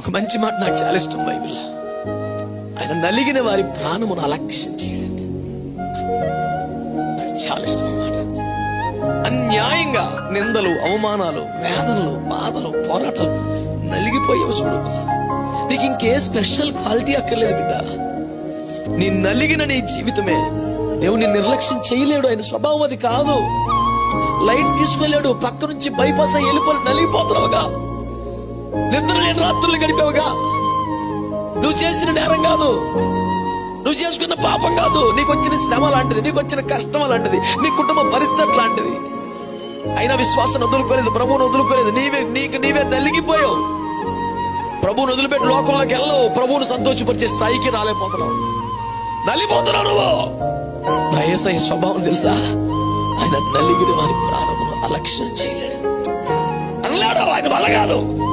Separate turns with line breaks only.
ఒక మంచి మాట నాకు చాలా ఇష్టం బైబిల్లో. ఆయన నలిగిన వారి ప్రాణమును అలక్ష్యం చేయడండి. నాకు చాలా ఇష్టం మాట. అన్యాయంగా నిందలు, అవమానాలు, వేదనలు, బాధలు, పోరాటాలు నలిగిపోయావు చూడు. నీకు ఇంకే స్పెషల్ క్వాలిటీ అక్కర్లేదు బిడ్డ. నీ నలిగిన నీ జీవితమే దేవుని నిర్లక్ష్యం చేయలేడు. ఆయన స్వభావం అది కాదు. లైట్ తీసుకోలేడు. పక్క నుంచి బైపాస్ అయ్యి వెళ్ళిపోయి నలిగిపోతున్నావుగా. నిద్ర లేని రాత్రులు గడిపావుగా. నువ్వు చేసిన నేరం కాదు, నువ్వు చేసుకున్న పాపం కాదు, నీకు వచ్చిన శ్రమ లాంటిది, నీకు వచ్చిన కష్టం లాంటిది, నీ కుటుంబ పరిస్థితి లాంటిది. అయినా విశ్వాసం వదులుకోలేదు, ప్రభువును వదులుకోలేదు. నీవే నలిగిపోయావు. ప్రభువును వదిలిపెట్టి లోకంలోకి వెళ్ళవు. ప్రభువును సంతోషపరిచే స్థాయికి రాలేకపోతున్నావు. నలిగిపోతున్నావు నువ్వు. నా యేసయ్య స్వభావం తెలుసా? ఆయన నలిగిన వారి ప్రాణమును అలక్ష్యం చేయలేడు. అనలేడు. ఆయన వల్ల కాదు.